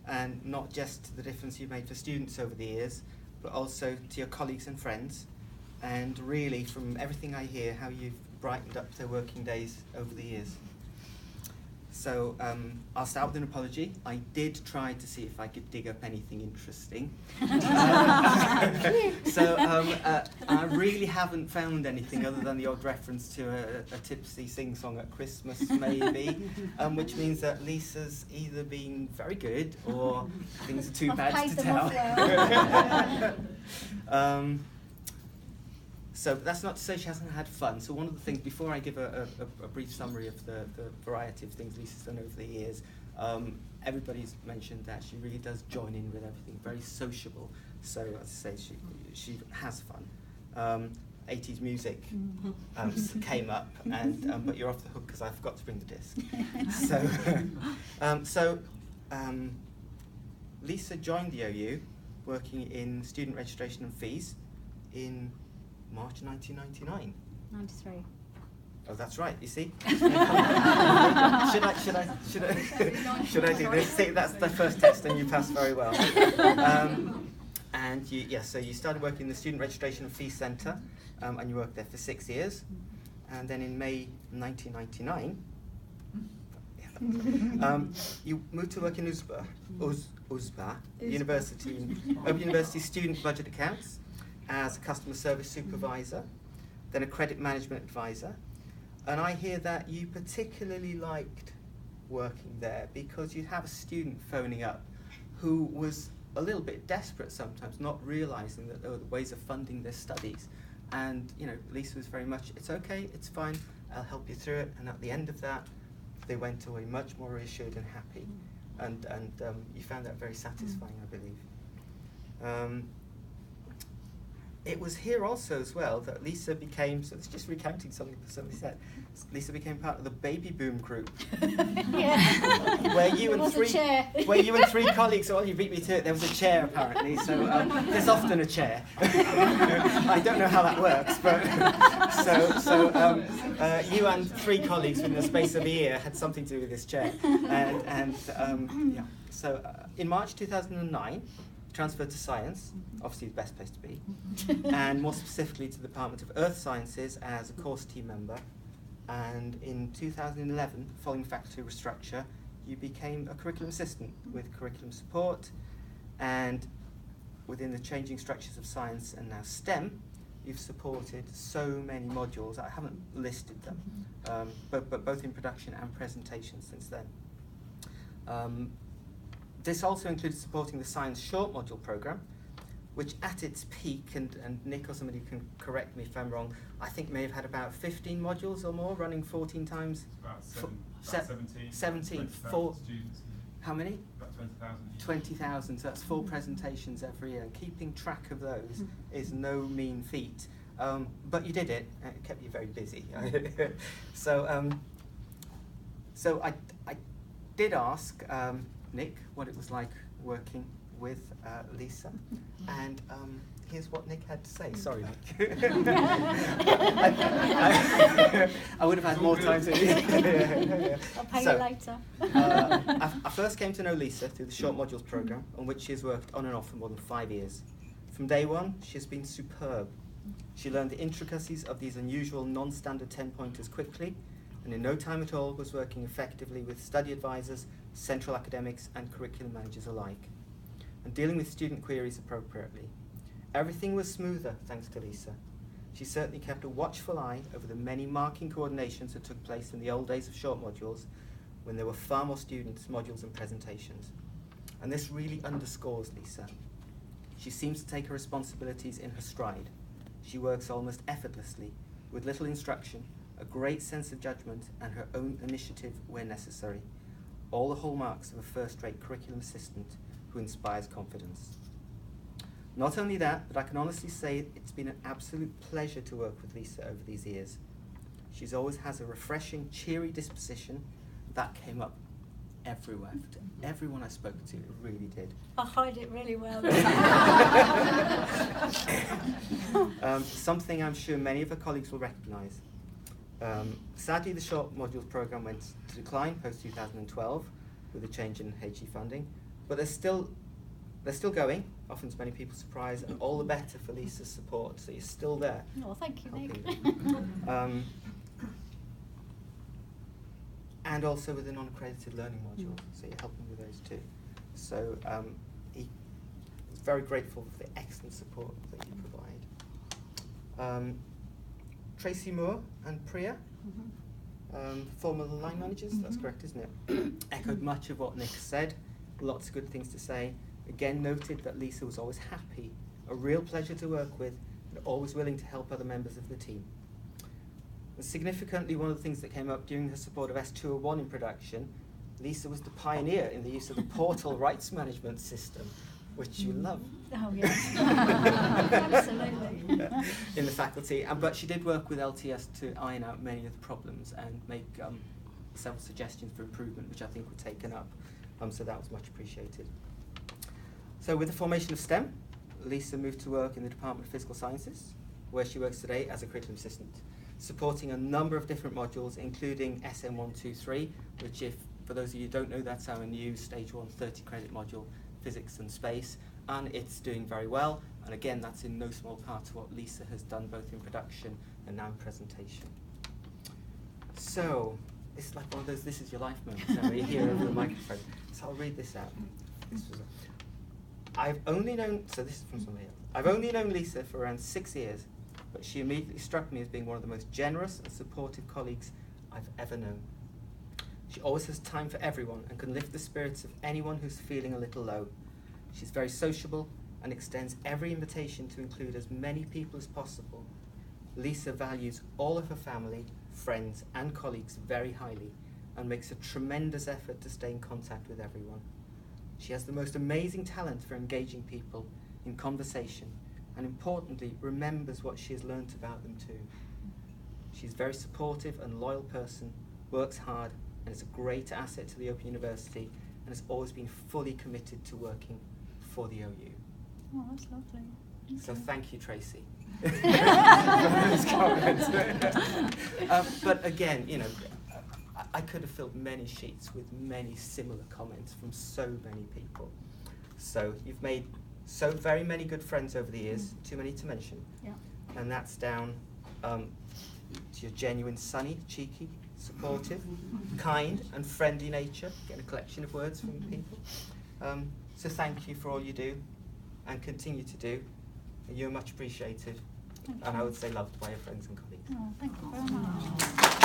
and not just the difference you've made for students over the years, but also to your colleagues and friends, and really, from everything I hear, how you've brightened up their working days over the years. So I'll start with an apology. I did try to see if I could dig up anything interesting. I really haven't found anything other than the odd reference to a tipsy sing-song at Christmas, maybe, which means that Lisa's either been very good or things are too bad to tell. So that's not to say she hasn't had fun. So one of the things, before I give a brief summary of the variety of things Lisa's done over the years, everybody's mentioned that she really does join in with everything, very sociable. So as I say, she has fun. 80s music came up, and but you're off the hook because I forgot to bring the disc. Lisa joined the OU working in student registration and fees in March 1999. 93. Oh, that's right. You see. Should I do this? See, that's the first test, and you passed very well. So you started working in the Student Registration and Fee Centre, and you worked there for 6 years, and then in May 1999, you moved to work in USBA University Student Budget Accounts, as a customer service supervisor, then a credit management advisor. And I hear that you particularly liked working there because you'd have a student phoning up who was a little bit desperate sometimes, not realizing that there were ways of funding their studies. And Lisa was very much, it's okay, it's fine, I'll help you through it. And at the end of that, they went away much more reassured and happy. And you found that very satisfying, I believe. It was here also as well that Lisa became, so it's just recounting something that somebody said, Lisa became part of the baby boom group. where you and three colleagues, you beat me to it, there was a chair apparently, so there's often a chair. I don't know how that works, but you and 3 colleagues within the space of a year had something to do with this chair. So in March 2009, transferred to science, obviously the best place to be, and more specifically to the Department of Earth Sciences as a course team member. And in 2011, following faculty restructure, you became a curriculum assistant with curriculum support, and within the changing structures of science and now STEM, you've supported so many modules. I haven't listed them, but both in production and presentation since then. This also included supporting the Science Short Module Programme, which at its peak, and Nick or somebody can correct me if I'm wrong, I think may have had about 15 modules or more, running 14 times. About 17. 17. Students. How many? About 20,000. 20,000, so that's 4 presentations every year. And keeping track of those is no mean feat. But you did it, and it kept you very busy. So I did ask Nick what it was like working with Lisa, and here's what Nick had to say. Sorry, Nick. I would have had more time to. I'll pay you later. I first came to know Lisa through the Short Modules programme, on which she has worked on and off for more than 5 years. From day one, she has been superb. She learned the intricacies of these unusual non-standard 10-pointers quickly, and in no time at all was working effectively with study advisors, central academics and curriculum managers alike, and dealing with student queries appropriately. Everything was smoother thanks to Lisa. She certainly kept a watchful eye over the many marking coordinations that took place in the old days of short modules, when there were far more students, modules and presentations. And this really underscores Lisa. She seems to take her responsibilities in her stride. She works almost effortlessly, with little instruction, a great sense of judgment, and her own initiative where necessary. All the hallmarks of a first-rate curriculum assistant who inspires confidence. Not only that, but I can honestly say it's been an absolute pleasure to work with Lisa over these years. She's always has a refreshing, cheery disposition that came up everywhere. Everyone I spoke to, it really did. I hide it really well. Something I'm sure many of her colleagues will recognise. Sadly, the short modules programme went to decline post-2012 with a change in HE funding, But they're still going, often to many people's surprise, and all the better for Lisa's support. So you're still there. Oh, thank you, Nick. And also with the non-accredited learning module, so you're helping with those too. So he was very grateful for the excellent support that you provide. Tracy Moore and Priya, former line managers, that's correct, isn't it? Echoed much of what Nick said, lots of good things to say. Again, noted that Lisa was always happy, a real pleasure to work with, and always willing to help other members of the team. And significantly, one of the things that came up during her support of S201 in production, Lisa was the pioneer in the use of the portal rights management system, which you love. Oh, yes. Absolutely. In the faculty. But she did work with LTS to iron out many of the problems and make several suggestions for improvement, which I think were taken up. So that was much appreciated. So with the formation of STEM, Lisa moved to work in the Department of Physical Sciences, where she works today as a curriculum assistant, supporting a number of different modules, including SM123, which, if for those of you who don't know, that's our new Stage 1 30-credit module, Physics and Space, and it's doing very well. And again, that's in no small part to what Lisa has done both in production and now in presentation. So, this is like one of those "this is your life" moments now, where you hear over the microphone. So I'll read this out. I've only known, so this is from somebody else. I've only known Lisa for around 6 years, but she immediately struck me as being one of the most generous and supportive colleagues I've ever known. She always has time for everyone and can lift the spirits of anyone who's feeling a little low. She's very sociable and extends every invitation to include as many people as possible. Lisa values all of her family, friends and colleagues very highly and makes a tremendous effort to stay in contact with everyone. She has the most amazing talent for engaging people in conversation and importantly remembers what she has learnt about them too. She's a very supportive and loyal person, works hard and is a great asset to the Open University and has always been fully committed to working for the OU. Oh, that's lovely. So thank you, Tracy. For those comments. But again, you know, I could have filled many sheets with many similar comments from so many people. So you've made so very many good friends over the years, too many to mention. Yeah. And that's down to your genuine, sunny, cheeky, supportive, kind and friendly nature. Get a collection of words from people. So thank you for all you do and continue to do. You're much appreciated and I would say loved by your friends and colleagues. Oh, thank you very much.